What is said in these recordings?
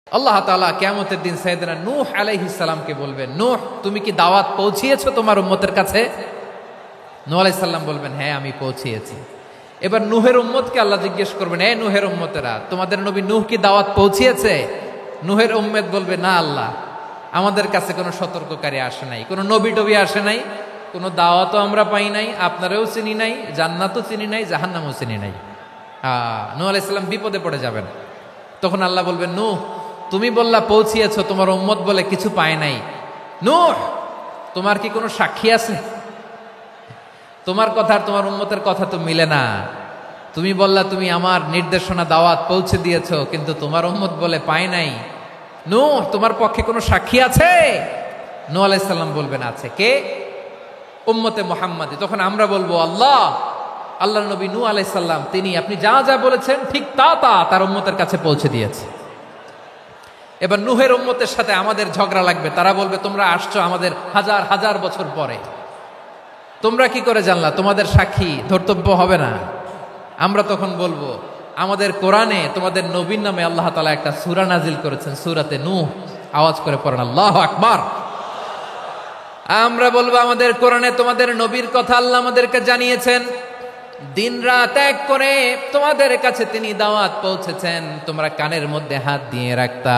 আল্লাহ তাআলা কিয়ামতের দিন সাইয়েদনা নূহ আলাইহিস সালামকে বলবেন, নূহ তুমি কি দাওয়াত পৌঁছিয়েছো তোমার উম্মতের কাছে? নূহ আলাইহিস সালাম বলবেন, হ্যাঁ আমি পৌঁছিয়েছি। এবার নূহের উম্মতকে আল্লাহ জিজ্ঞেস করবেন, এ নূহের উম্মতেরা, তোমাদের নবী নূহ কি দাওয়াত পৌঁছিয়েছে? নূহের উম্মত বলবে, না আল্লাহ, আমাদের কাছে কোনো সতর্ককারী আসে নাই, কোনো নবী টবি আসে নাই, কোনো দাওয়াতও আমরা পাই নাই, আপনারাও চিনি নাই, জান্নাতও চিনি নাই, জাহান্নামও চিনি নাই। নূহ আলাইহিস সালাম বিপদে পড়ে যাবেন। তখন আল্লাহ বলবেন, নূহ তুমি বললা পৌঁছিয়েছো, তোমার উম্মত বলে কিছু পায় নাই। নূহ তোমার কি কোনো সাক্ষী আছে? তোমার কথা আর তোমার উম্মতের কথা তো মিলে না। তুমি বললা তুমি আমার নির্দেশনা দাওয়াত পৌঁছে দিয়েছো, কিন্তু তোমার উম্মত বলে পায় নাই। নূহ তোমার পক্ষে কোনো সাক্ষী আছে? নূহ আলাইহিস সালাম বলবেন, আছে। কে? উম্মতে মুহাম্মাদি। তখন আমরা বলবো, আল্লাহ নবী নূহ আলাইহিস সালাম তিনি আপনি যা যা বলেছেন ঠিক তা তার উম্মতের কাছে পৌঁছে দিয়েছে। এবার নূহের উম্মতের সাথে আমাদের ঝগড়া লাগবে। তারা বলবে, তোমরা আসছো আমাদের হাজার হাজার বছর পরে, তোমরা কি করে জানলা? তোমাদের সাক্ষী ধর্তব্য হবে না? আমরা তখন বলবো, আমাদের কোরআনে তোমাদের নবীর নামে আল্লাহ তাআলা একটা সূরা নাজিল করেছেন, সূরাতে নূহ। আওয়াজ করে পড়েন আল্লাহু আকবার। আমরা বলবো, আমাদের কোরআনে তোমাদের নবীর কথা আল্লাহ আমাদেরকে জানিয়েছেন, দিন রাত এক করে তোমাদের কাছে তিনি দাওয়াত পৌঁছেছেন। তোমরা কানের মধ্যে হাত দিয়ে রাখতা,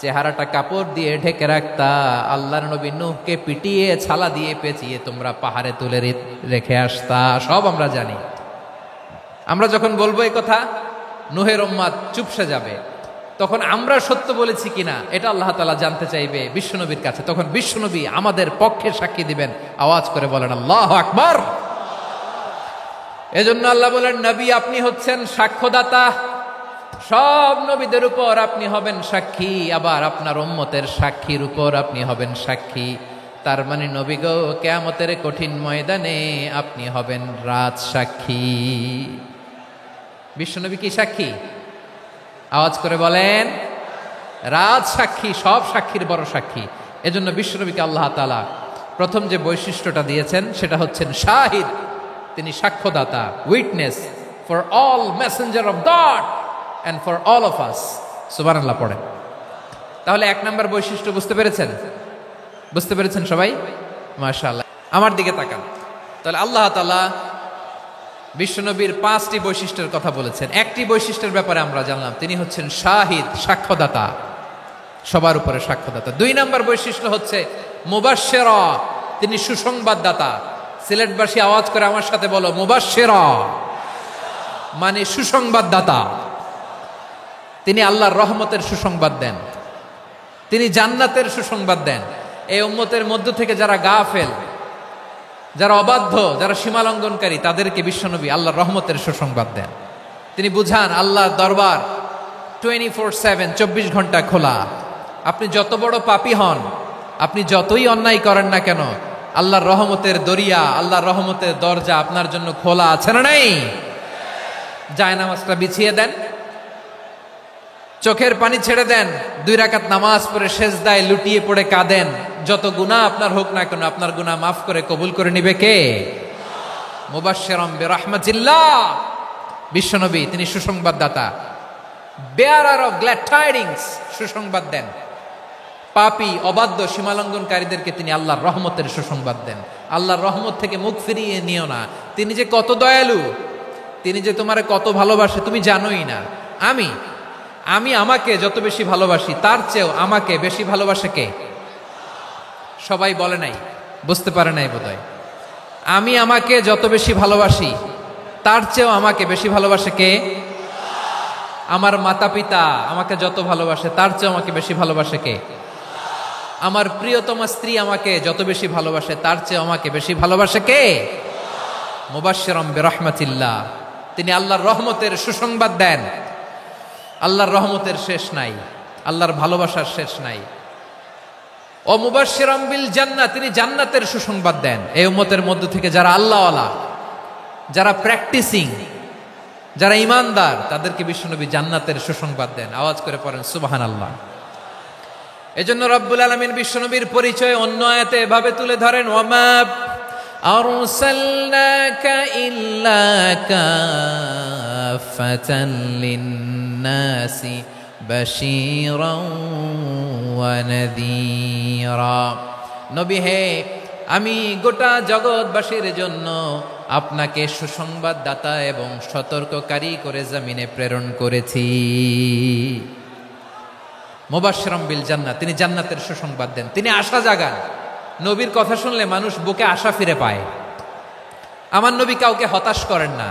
চেহারাটা কাপড় দিয়ে ঢেকে রাখতা, আল্লাহর নবী নূহকে পিটিয়ে ছালা দিয়ে পেঁচিয়ে তোমরা পাহাড়ে তুলে রেখে আসতা। সব আমরা জানি। আমরা যখন বলবো এই কথা, নূহের উম্মত চুপসে যাবে। তখন আমরা সত্য বলেছি কিনা এটা আল্লাহ তাআলা জানতে চাইবে বিশ্বনবীর কাছে। তখন বিশ্বনবী আমাদের পক্ষে সাক্ষী দিবেন। আওয়াজ করে বলেন আল্লাহু আকবার। এজন্য আল্লাহ বলেন, নবী আপনি হচ্ছেন সাক্ষ্যদাতা, সব নবীদের উপর আপনি হবেন সাক্ষী, আবার আপনার উম্মতের সাক্ষীর উপর আপনি হবেন সাক্ষী। তার মানে নবী গো, কিয়ামতের কঠিন ময়দানে আপনি হবেন রাজ সাক্ষী। বিশ্বনবী কি সাক্ষী? আওয়াজ করে বলেন, রাজ সাক্ষী, সব সাক্ষীর বড় সাক্ষী। এজন্য বিশ্বনবীকে আল্লাহ তাআলা প্রথম যে বৈশিষ্ট্যটা দিয়েছেন সেটা হচ্ছেন শাহিদ। তিনি সাক্ষ্যদাতা, witness for all messenger of God and for all of us. সুবহানাল্লাহ পড়েন। তাহলে এক নাম্বার বৈশিষ্ট্য বুঝতে পেরেছেন? বুঝতে পেরেছেন সবাই? মাশাআল্লাহ। আমার দিকে তাকান। তাহলে আল্লাহ তাআলা বিশ্বনবীর 5টি বৈশিষ্ট্যের কথা বলেছেন। একটি বৈশিষ্ট্যের ব্যাপারে আমরা জানলাম, তিনি হচ্ছেন শাহিদ, সাক্ষ্যদাতা, সবার উপরে সাক্ষ্যদাতা। 2 নাম্বার বৈশিষ্ট্য হচ্ছে মুবাশশিরা, তিনি সুসংবাদদাতা। সিলেটবাসী আওয়াজ করে আমার সাথে বলো, মুবাশশিরা মানে সুসংবাদদাতা। তিনি আল্লাহর রহমতের সুসংবাদ দেন, তিনি জান্নাতের সুসংবাদ দেন। এই উম্মতের মধ্য থেকে যারা গাফেল, যারা অবাধ্য, যারা সীমালঙ্ঘনকারী, তাদেরকে বিশ্বনবী আল্লাহর রহমতের সুসংবাদ দেন। তিনি বুঝান আল্লাহর দরবার 24/7, 24 ঘন্টা খোলা। আপনি যত বড় পাপী হন, আপনি যতই অন্যায় করেন না কেন, আল্লাহর রহমতের দরিয়া, আল্লাহর রহমতের দরজা আপনার জন্য খোলা আছে না নাই? জায়নামাজটা বিছিয়ে দেন, চোখের পানি ছেড়ে দেন, 2 রাকাত নামাজ পড়ে সেজদায় লুটিয়ে পড়ে কাঁদেন। যত গুনাহ আপনার হোক না কেন, আপনার গুনাহ মাফ করে কবুল করে নিবে কে? মুবাশশিরাম বিরহমাতিল্লাহ। বিশ্বনবী তিনি সুসংবাদদাতা, বেয়ারার অফ গ্ল্যাড টাইডিংস, সুসংবাদ দেন। পাপী, অবাধ্য, সীমালঙ্ঘনকারীদেরকে তিনি আল্লাহর রহমতের সুসংবাদ দেন। আল্লাহর রহমত থেকে মুখ ফিরিয়ে নিও না। তিনি যে কত দয়ালু, তিনি যে তোমারে কত ভালোবাসে তুমি জানোই না। আমি আমাকে যত বেশি ভালোবাসি, তার চেয়েও আমাকে বেশি ভালোবাসে কে? সবাই বলে নাই, বুঝতে পারে নাই বোধহয়। আমি আমাকে যত বেশি ভালোবাসি, তার চেয়েও আমাকে বেশি ভালোবাসে কে? আমার মাতা পিতা আমাকে যত ভালোবাসে, তার চেয়েও আমাকে বেশি ভালোবাসে কে? আমার প্রিয়তমা স্ত্রী আমাকে যত বেশি ভালোবাসে, তার চেয়েও আমাকে বেশি ভালোবাসে কে? মুবাশশিরাম বিরহমাতিল্লাহ। তিনি আল্লাহর রহমতের সুসংবাদ দেন। আল্লাহর রহমতের শেষ নাই, আল্লাহর ভালোবাসার শেষ নাই। ও মুবাশশিরাম বিল জান্নাহ, তিনি জান্নাতের সুসংবাদ দেন। এই উম্মতের মধ্য থেকে যারা আল্লাহওয়ালা, যারা প্র্যাকটিসিং, যারা ঈমানদার, তাদেরকে বিশ্বনবী জান্নাতের সুসংবাদ দেন। আওয়াজ করে পড়েন সুবহানাল্লাহ। এজন্য রব্বুল আলামিন বিশ্বনবীর পরিচয় অন্য আয়াতে এভাবে তুলে ধরেন, ওয়ামা আরসালনাকা ইল্লা কাফাতান লিন-নাসি বাশীরা ওয়া নাযীরা। নবী হে, আমি গোটা জগৎবাসীর জন্য আপনাকে সুসংবাদদাতা এবং সতর্ককারী করে জমিনে প্রেরণ করেছি। মুবাশশিরাম বিল জান্নাহ, তিনি জান্নাতের সুসংবাদ দেন, তিনি আশা জাগান। নবীর কথা শুনলে মানুষ বুকে আশা ফিরে পায়। আমার নবী কাউকে হতাশ করেন না।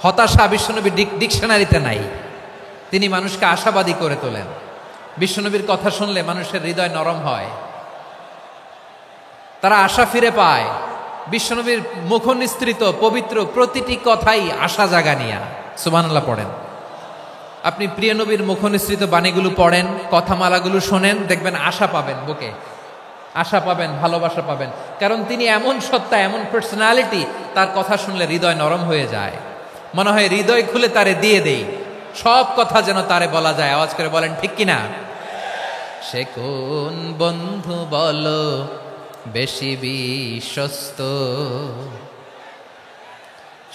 হতাশা বিশ্বনবীর ডিকশনারিতে নাই। তিনি মানুষকে আশাবাদী করে তোলেন। বিশ্বনবীর কথা শুনলে মানুষের হৃদয় নরম হয়, তারা আশা ফিরে পায়। বিশ্বনবীর মুখ নিঃসৃত পবিত্র প্রতিটি কথাই আশা জাগানিয়া। সুবহানাল্লাহ পড়েন। আপনি প্রিয় নবীর মুখ নিঃসৃত বাণীগুলো পড়েন, কথামালাগুলো শোনেন, দেখবেন আশা পাবেন, বুকে আশা পাবেন, ভালোবাসা পাবেন। কারণ তিনি এমন সত্তা, এমন পার্সোনালিটি, তার কথা শুনলে হৃদয় নরম হয়ে যায়। মনে হয় হৃদয় খুলে তারে দিয়ে দেই, সব কথা যেন তারে বলা যায়। আওয়াজ করে বলেন ঠিক কিনা? সে কোন বন্ধু বলো বেশি বিশ্বস্ত,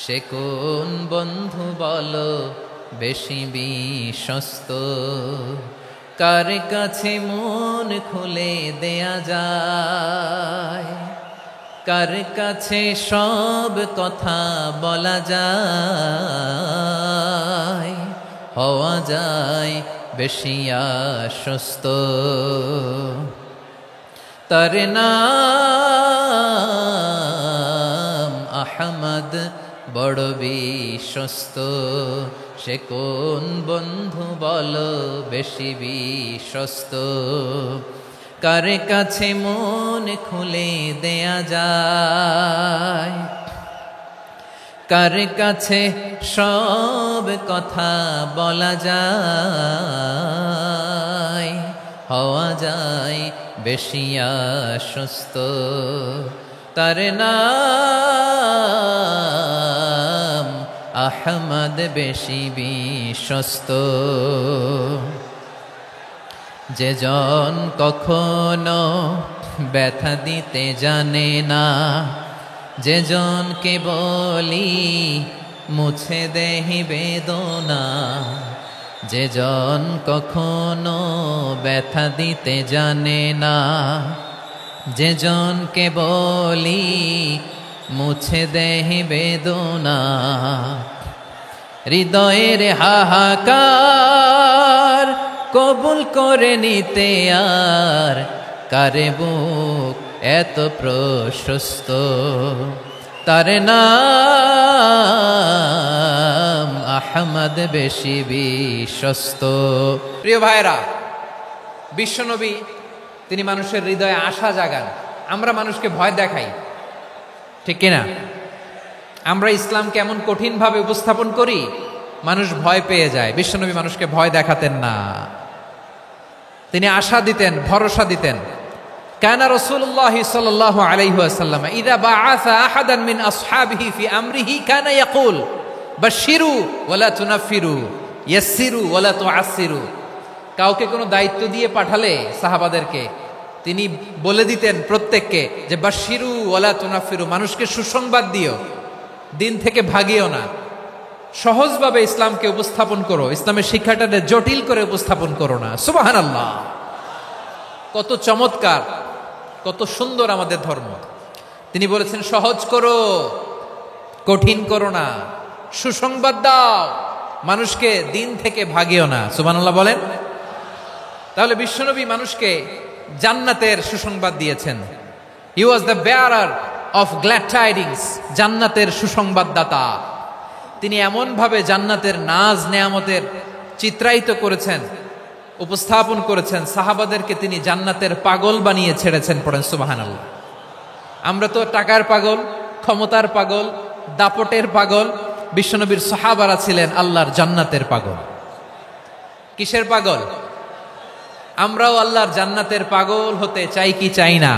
সে কোন বন্ধু বলো বেশি বিশ্বস্ত, কার কাছে মন খুলে দেয়া যায়, কার কাছে সব কথা বলা যায়, হওয়া যায় বেশি আশ্বস্ত। তার নাম আহমদ, বড় বিশ্বস্ত। সে কোন বন্ধু বলো বেশি বিশ্বস্ত, কার কাছে মন খুলে দেয়া যায়, কার কাছে সব কথা বলা যায়, হওয়া যায় বেশি আশ্বস্ত। তার নাম আহমদ, বেশি বিশ্বস্ত। যে জন কখনো ব্যথা দিতে জানে না, যে জনকে বলি মুছে দেহি বেদনা, যে জন কখনো ব্যথা দিতে জানে না, যে জনকে বলি মুছে দেহি বেদনা, হৃদয়ের হাহাকার কবুল করে নিতে আর কারে বুক এত প্রশস্ত। তার নাম আহমদ, বেশি বিশ্বস্ত। প্রিয় ভাইরা, বিশ্বনবী তিনি মানুষের হৃদয়ে আশা জাগান। আমরা মানুষকে ভয় দেখাই, ঠিক কিনা? আমরা ইসলামকে এমন কঠিনভাবে উপস্থাপন করি, মানুষ ভয় পেয়ে যায়। বিশ্বনবী মানুষকে ভয় দেখাতেন না, তিনি আশা দিতেন, ভরসা দিতেন। কানা রাসূলুল্লাহ সাল্লাল্লাহু আলাইহি ওয়াসাল্লাম ইযা বাআসা আহাদান মিন আসহাবিহি ফি আমরিহি কানা ইয়াকুল বাশশিরু ওয়ালা তুনাফিরু, ইয়াসসিরু ওয়ালা তুআসসিরু। কাউকে কোনো দায়িত্ব দিয়ে পাঠালে সাহাবাদেরকে তিনি বলে দিতেন প্রত্যেককে যে বাশশিরু ওয়ালা তুনাফিরু, মানুষকে সুসংবাদ দিও, দিন থেকে ভাগিও না। সহজভাবে ইসলামকে উপস্থাপন করো, ইসলামের শিক্ষাটাকে জটিল করে উপস্থাপন করো না। সুবহানাল্লাহ, কত চমৎকার, কত সুন্দর আমাদের ধর্ম। তিনি বলেছেন সহজ করো, কঠিন করো না, সুসংবাদ দাও, মানুষকে দিন থেকে ভাগিও না। সুবহানাল্লাহ বলেন। তাহলে বিশ্বনবী মানুষকে জান্নাতের সুসংবাদ দিয়েছেন। He was the bearer of glad tidings, জান্নাতের সুসংবাদদাতা। তিনি এমনভাবে জান্নাতের নাজ নেয়ামতের চিত্রায়িত করেছেন, উপস্থাপন করেছেন, সাহাবাদেরকে তিনি জান্নাতের পাগল বানিয়ে ছেড়েছেন। পড়েন সুবহানাল্লাহ। আমরা তো টাকার পাগল, ক্ষমতার পাগল, দাপটের পাগল। বিশ্বনবীর সাহাবারা ছিলেন আল্লাহর জান্নাতের পাগল। কিসের পাগল? আমরাও আল্লাহর জান্নাতের পাগল হতে চাই কি চাই না?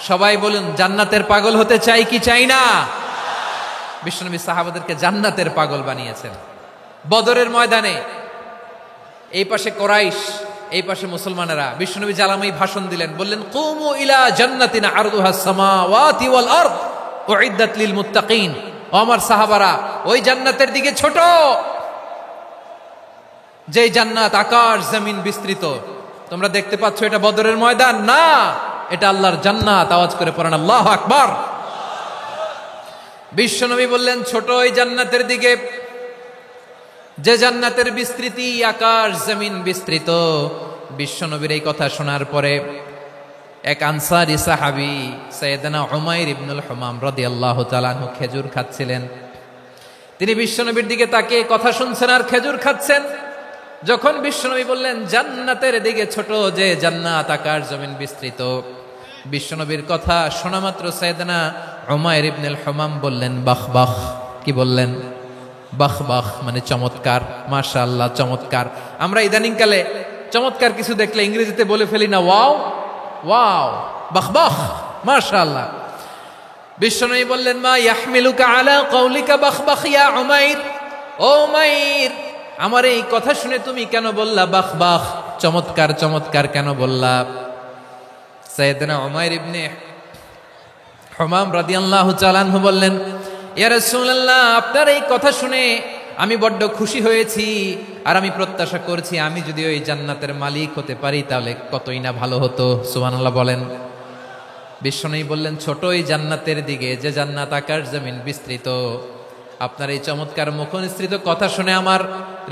সবাই বলুন, জান্নাতের পাগল হতে চাই কি চাই না? বিশ্বনবী সাহাবাদেরকে জান্নাতের পাগল বানিয়েছেন। বদরের ময়দানে এই পাশে কোরাইশ, এই পাশে মুসলমানেরা। বিশ্বনবী জালামাই ভাষণ দিলেন, বললেন কুমু ইলা জান্নাতিন আরদুহাস সামাওয়াতি ওয়াল আরদ উইদ্দাত লিল মুত্তাকিন। ও আমার সাহাবারা, ওই জান্নাতের দিকে ছোট, যে জান্নাত আকাশ জমিন বিস্তৃত। তোমরা দেখতে পাচ্ছ এটা বদরের ময়দান না, এটা আল্লাহর জান্নাত। আওয়াজ করে পড়েন আল্লাহু আকবার। বিশ্বনবী বললেন ছোট ওই জান্নাতের দিকে যে জান্নাতের বিস্তৃতি আকাশ জমিন বিস্তৃত। বিশ্বনবীর এই কথা শোনার পরে এক আনসারী সাহাবী সাইয়েদনা উমাইর ইবনুল হুমাম রাদিয়াল্লাহু তাআলা আনহু খেজুর খাচ্ছিলেন। তিনি বিশ্বনবীর দিকে তাকিয়ে কথা শুনছেন আর খেজুর খাচ্ছেন। যখন বিশ্বনবী বললেন জান্নাতের দিকে ছোট যে জান্নাত আকাশ জমিন বিস্তৃত, বিশ্বনবীর কথা শোনা মাত্র সাইয়েদনা উমাইর ইবনুল হুমাম বললেন বাহ বাহ। কি বললেন? বাহ বাহ মানে চমৎকার, মাশাআল্লাহ চমৎকার। আমরা ইদানিং কালে চমৎকার কিছু দেখলে ইংরেজিতে বলে ফেলি না ওয়াও ওয়াও, বাহ বাহ, মাশাআল্লাহ। বিশ্বনবী বললেন মা ইয়াহমিলুকা আলা কওলিকা বাহ বাহ ইয়া উমাইর। ও উমাইর, আমার এই কথা শুনে তুমি কেন বললা বাহ বাহ, চমৎকার চমৎকার কেন বললা? সাইয়েদনা উমাইর ইবনে হুমাম রাদিয়াল্লাহু তাআলা আনহু বললেন ইয়া রাসূলুল্লাহ, আপনার এই কথা শুনে আমি বড্ড খুশি হয়েছি, আর আমি প্রত্যাশা করছি আমি যদি ওই জান্নাতের মালিক হতে পারি তাহলে কতই না ভালো হতো। সুবহানাল্লাহ বলেন। বিশ্বনবী বললেন ছোট এই জান্নাতের দিকে যে জান্নাত আকাশ জমিন বিস্তৃত। আপনার এই চমৎকার মুখনিসৃত কথা শুনে আমার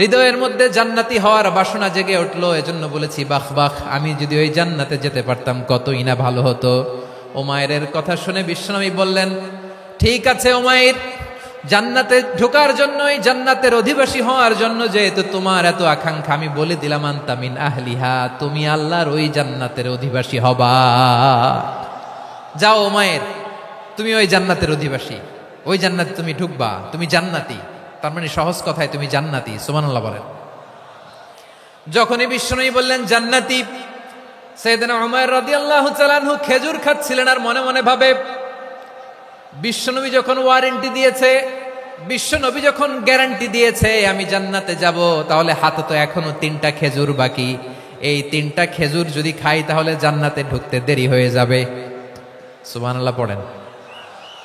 হৃদয়ের মধ্যে জান্নাতি হওয়ার বাসনা জেগে উঠলো, এজন্য বলেছি বাহ বাহ, আমি যদি ওই জান্নাতে যেতে পারতাম কতই না ভালো হতো। উমাইরের কথা শুনে বিশ্বনবী বললেন ঠিক আছে উমাইর, জান্নাতে ঢোকার জন্য, এই জান্নাতের অধিবাসী হওয়ার জন্য যেহেতু তোমার এত আকাঙ্ক্ষা, আমি বলে দিলাম আনতা মিন আহলিহা, তুমি আল্লাহর ওই জান্নাতের অধিবাসী হবা। যাও উমাইর, তুমি ওই জান্নাতের অধিবাসী, ওই জান্নাতে তুমি ঢুকবা, তুমি জান্নাতি। তার মানে সহজ কথায় তুমি জান্নাতি। সুবহানাল্লাহ বলেন। যখনই বিশ্বনবী বললেন জান্নাতি, সাইয়েদনা উমাইর রাদিয়াল্লাহু তাআলা আনহু খেজুর খাচ্ছিলেন আর মনে মনে ভাবে বিশ্বনবী যখন ওয়ারেন্টি দিয়েছে, বিশ্বনবী যখন গ্যারান্টি দিয়েছে আমি জান্নাতে যাব, তাহলে হাতে তো এখনো 3টা খেজুর বাকি। এই 3টা খেজুর যদি খাই তাহলে জান্নাতে ঢুকতে দেরি হয়ে যাবে। সুবহানাল্লাহ পড়েন।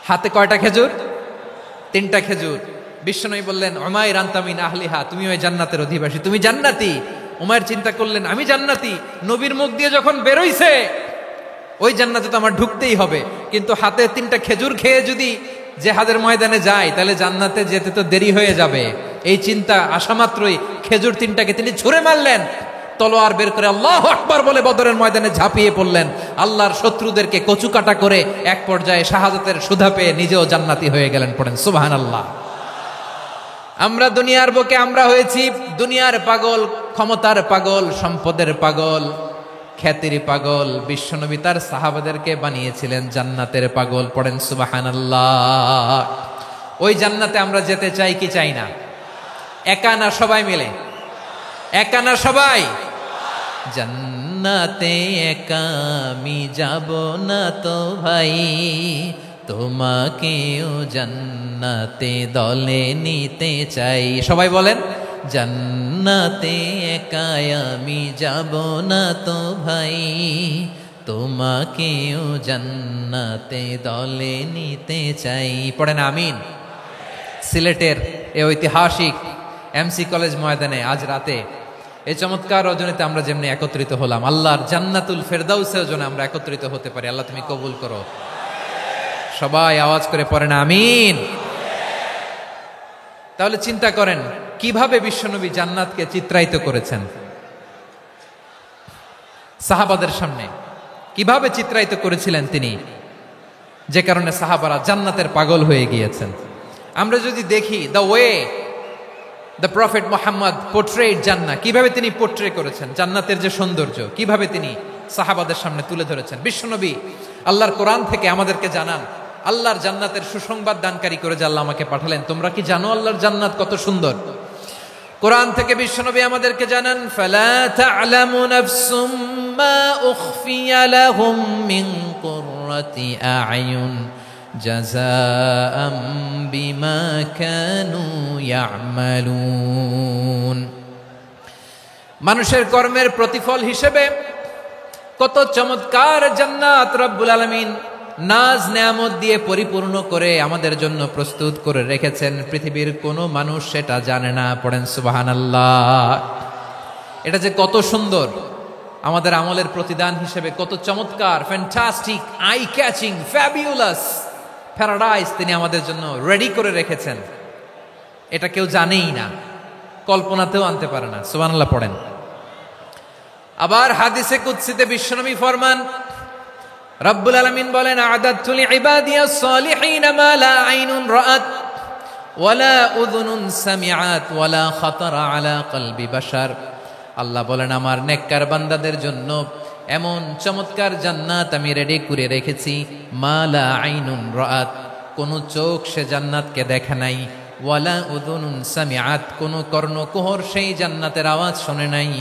হাতে কয়টা খেজুর? 3টা খেজুর। বিশ্বনবী বললেন উমাইর আনতা মিন আহলিহা, তুমি ওই জান্নাতের অধিবাসী, তুমি জান্নাতি। উমাইর চিন্তা করলেন আমি জান্নাতি, নবীর মুখ দিয়ে যখন বেরোইছে ওই জান্নাতে তো আমার ঢুকতেই হবে, কিন্তু হাতে 3টা খেজুর খেয়ে যদি জিহাদের ময়দানে যাই তাহলে জান্নাতে যেতে তো দেরি হয়ে যাবে। এই চিন্তা আসা মাত্রই খেজুর 3টাকে তিনি ছুঁড়ে মারলেন, তলোয়ার বের করে আল্লাহু আকবার বলে বদরের ময়দানে ঝাঁপিয়ে পড়লেন। আল্লাহর শত্রুদেরকে কচুকাটা করে এক পর্যায়ে শাহাদাতের সুধা পেয়ে নিজেও জান্নাতি হয়ে গেলেন। পড়েন সুবহানাল্লাহ। আমরা দুনিয়ার বুকে আমরা হয়েছি দুনিয়ার পাগল, ক্ষমতার পাগল, সম্পদের পাগল, খ্যাতির পাগল। বিশ্বনবী তার সাহাবাদেরকে বানিয়েছিলেন জান্নাতের পাগল। পড়েন সুবহানাল্লাহ। ওই জান্নাতে আমরা যেতে চাই কি চাই না? একা না সবাই মিলে? একা না সবাই? জান্নাতে একা আমি যাব না তো ভাই, তোমাকেও জান্নাতে দলে নিতে চাই। সবাই বলেন জান্নাতে একা আমি যাব না তো ভাই, তোমাকেও জান্নাতে দলে নিতে চাই। পড়েন আমিন। সিলেটের এই ঐতিহাসিক এমসি কলেজ ময়দানে আজ রাতে এই চমৎকার রজনীতে আমরা যেমনি একত্রিত হলাম, আল্লাহর জান্নাতুল ফেরদাউসের জন্য আমরা একত্রিত হতে পারি। আল্লাহ তুমি কবুল করো। সবাই আওয়াজ করে পড়েন আমিন। তাহলে চিন্তা করেন কিভাবে বিশ্বনবী জান্নাতকে চিত্রায়িত করেছেন সাহাবাদের সামনে, কিভাবে চিত্রায়িত করেছিলেন তিনি, যে কারণে সাহাবারা জান্নাতের পাগল হয়ে গিয়েছেন। আমরা যদি দেখি the way the prophet Muhammad portrait জান্নাত, কিভাবে তিনি পোর্ট্রে করেছেন জান্নাতের যে সৌন্দর্য, কিভাবে তিনি সাহাবাদের সামনে তুলে ধরেছেন। বিশ্বনবী আল্লাহর কোরআন থেকে আমাদেরকে জানান আল্লাহর জান্নাতের সুসংবাদ দানকারী করে যে আল্লাহ আমাকে পাঠালেন। তোমরা কি জানো আল্লাহর জান্নাত কত সুন্দর? কোরআন থেকে বিশ্বনবী আমাদেরকে জানান ফালা তা'লামু নাফসুম মা উখফিয়া লাহুম মিন কুররাতি আ'য়ুন জাযাআম বিমা কানু ইয়া'মালুন। মানুষের কর্মের প্রতিফল হিসেবে কত চমৎকার জান্নাত রব্বুল আলামিন নাজ নেয়ামত দিয়ে পরিপূর্ণ করে আমাদের জন্য প্রস্তুত করে রেখেছেন। পৃথিবীর কোনো মানুষ সেটা জানে না। পড়েন সুবহানাল্লাহ। এটা যে কত সুন্দর, আমাদের আমলের প্রতিদান হিসেবে কত চমৎকার, fantastic, eye catching, fabulous paradise তিনি আমাদের জন্য রেডি করে রেখেছেন। এটা কেউ জানেই না, কল্পনাতেও আনতে পারে না। সুবহানাল্লাহ পড়েন। আবার হাদিসে কুদসিতে বিশ্বনবী ফরমান, রব্বুল আলামিন বলেন, আ'দাদতু লিইবাদিয়াস সালিহিন মা লা আইনুন রাআত ওয়ালা উযুনুন সামিআত ওয়ালা খাতারা আলা কলবি বাশার। আল্লাহ বলেন, আমার নেককার বান্দাদের জন্য এমন চমৎকার জান্নাত আমি রেডি করে রেখেছি, মা লা আইনুন রাআত, কোন চোখ সে জান্নাতকে দেখে নাই, ওয়ালা উযুনুন সামিআত, কোন কর্ণকুহর সেই জান্নাতের আওয়াজ শোনে নাই,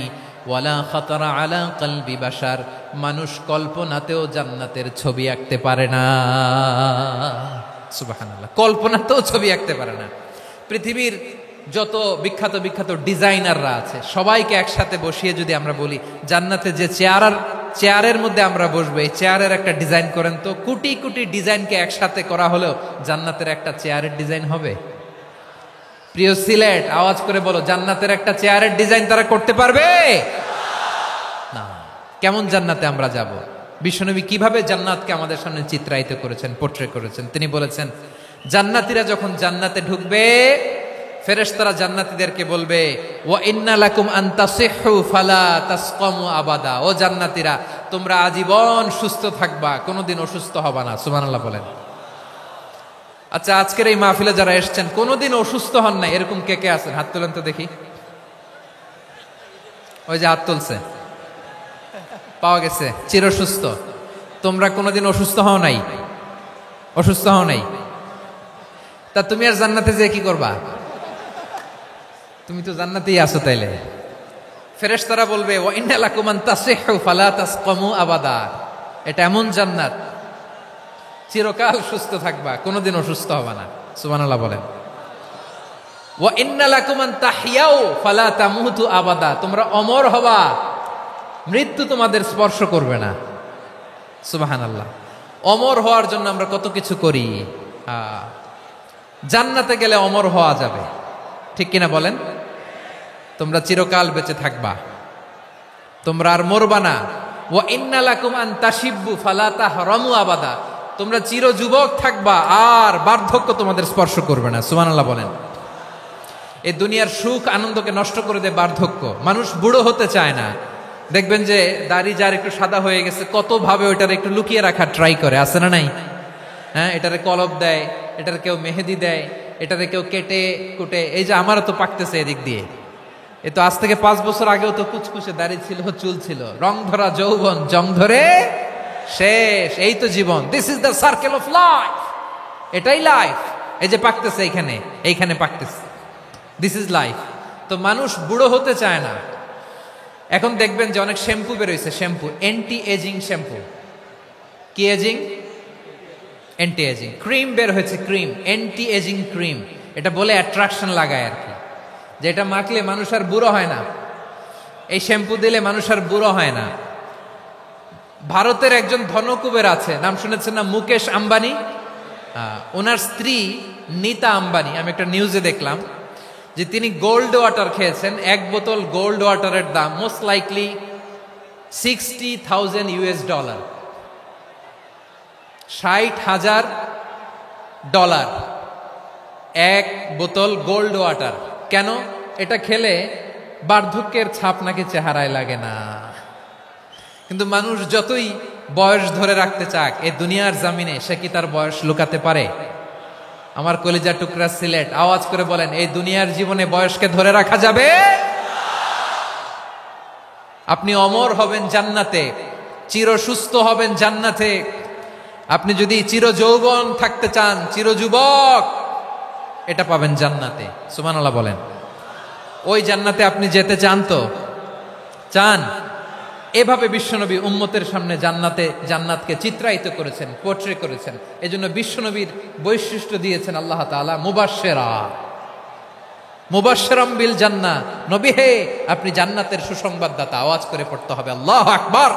ওয়ালা খাতারা আলা কলবি বাশার, মানুষ কল্পনাতেও জান্নাতের ছবি আঁকতে পারে না। সুবহানাল্লাহ, কল্পনাতেও ছবি আঁকতে পারে না। পৃথিবীর যত বিখ্যাত বিখ্যাত ডিজাইনাররা আছে সবাইকে একসাথে বসিয়ে যদি আমরা বলি জান্নাতে যে চেয়ারের মধ্যে আমরা বসবো, এই চেয়ারের একটা ডিজাইন করেন তো, কোটি কোটি ডিজাইনকে একসাথে করা হলেও জান্নাতের একটা চেয়ারের ডিজাইন হবে? প্রিয় সিলেট, আওয়াজ করে বলো, জান্নাতের একটা চেয়ারের ডিজাইন তারা করতে পারবে না। কেমন জান্নাতে আমরা যাব? বিশ্বনবী কিভাবে জান্নাতকে আমাদের সামনে চিত্রায়িত করেছেন, পোট্রে করেছেন। তিনি বলেছেন, জান্নাতীরা যখন জান্নাতে ঢুকবে, ফেরেশতারা জান্নাতীদেরকে বলবে, ওয়া ইন্না লাকুম আন তাসিহু ফালা তাসকামু আবাদা, ও জান্নাতীরা তোমরা আজীবন সুস্থ থাকবা, কোনোদিন অসুস্থ হবা না। সুবহানাল্লাহ বলেন। আচ্ছা, আজকের এই মাহফিলে যারা এসেছেন কোনোদিন অসুস্থ হন নাই, এরকম কে কে আছেন? হাত তোলেন তো দেখি। ওই যে হাত তুলছে, পাওয়া গেছে, চিরসুস্থ। তোমরা কোনোদিন অসুস্থ হও নাই? অসুস্থ হও নাই? তা তুমি আর জান্নাতে যে কি করবা? তুমি তো জান্নাতেই আছো তাইলে। ফেরেশতারা বলবে, ওয়া ইন্না লাকুম আন তাসিহু ফালা তাসকামু আবাদা, এটা এমন জান্নাত চিরকাল সুস্থ থাকবা, কোনোদিন অসুস্থ হবা না। সুবহানাল্লাহ বলেন। ওয়া ইন্না লাকুম আন তাহইয়াউ ফালা তামুতু আবাদা, তোমরা অমর হবা, মৃত্যু তোমাদের স্পর্শ করবে না। সুবহানাল্লাহ। অমর হওয়ার জন্য আমরা কত কিছু করি। জান্নাতে গেলে অমর হওয়া যাবে, ঠিক কিনা বলেন? তোমরা চিরকাল বেঁচে থাকবা, তোমরা আর মরবা না। ওয়া ইন্না লাকুম আন তাশিব্বু ফালা তাহরামু আবাদা, তোমরা চির যুবক থাকবা, আর বার্ধক্য তোমাদের স্পর্শ করবে না। সুবহানাল্লাহ বলেন। এই দুনিয়ার সুখ আনন্দকে নষ্ট করে দেয় বার্ধক্য। মানুষ বুড়ো হতে চায় না। দেখবেন যে দাড়ি যার একটু সাদা হয়ে গেছে, কত ভাবে ওইটার একটু লুকিয়ে রাখার ট্রাই করে, আছে না নাই? হ্যাঁ, এটারে কলব দেয়, এটার কেউ মেহেদি দেয়, এটারে কেউ কেটে কুটে। এই যে আমারও তো পাকতেছে এদিক দিয়ে, এ তো আজ থেকে 5 বছর আগেও তো কুচকুচে দাড়ি ছিল, চুল ছিল, রং ধরা যৌবন, জং ধরে শেষ। এই তো জীবন। This is the circle of life, এটাই লাইফ। এই যে পাকতেছে এইখানে, এইখানে পাকতেছে, দিস ইজ লাইফ। তো মানুষ বুড়ো হতে চায় না। এখন দেখবেন যে অনেক শ্যাম্পু বেরোইছে, শ্যাম্পু অ্যান্টি এজিং শ্যাম্পু। কি এজিং? Anti ageing. ক্রিম বের হয়েছে, ক্রিম, অ্যান্টি এজিং ক্রিম। এটা বলে অ্যাট্রাকশন লাগায় আর কি, যে এটা মাখলে মানুষ আর বুড়ো হয় না, এই শ্যাম্পু দিলে মানুষ আর বুড়ো হয় না। ভারতের একজন ধনকুবের আছে, নাম শুনেছেন না? মুকেশ আম্বানি। ওনার স্ত্রী নীতা আম্বানি, আমি একটা নিউজে দেখলাম যে তিনি গোল্ড ওয়াটার খেয়েছেন। 1 বোতল গোল্ড ওয়াটারের দাম মোস্ট লাইকলি $60,000, $60,000 1 বোতল গোল্ড ওয়াটার। কেন? এটা খেলে বার্ধক্যের ছাপ নাকি চেহারায় লাগে না। কিন্তু মানুষ যতই বয়স ধরে রাখতে চাক এই দুনিয়ার জামিনে, সে কি তার বয়স লুকাতে পারে? আমার কলিজা টুকরা সিলেট, আওয়াজ করে বলেন, এই দুনিয়ার জীবনে বয়সকে ধরে রাখা যাবে? আপনি অমর হবেন জান্নাতে, চির সুস্থ হবেন জান্নাতে। আপনি যদি চির যৌবন থাকতে চান, চির যুবক, এটা পাবেন জান্নাতে। সুবহানাল্লাহ বলেন। ওই জান্নাতে আপনি যেতে চান তো? চান? এভাবে বিশ্বনবী উম্মতের সামনে জান্নাতকে চিত্রায়িত করেছেন, পোট্রে করেছেন। এজন্য বিশ্বনবীর বৈশিষ্ট্য দিয়েছেন আল্লাহ তাআলা মুবাশশিরাম বিল জান্নাহ। নবী হে, আপনি জান্নাতের সুসংবাদদাতা। আওয়াজ করে পড়তে হবে আল্লাহু আকবার।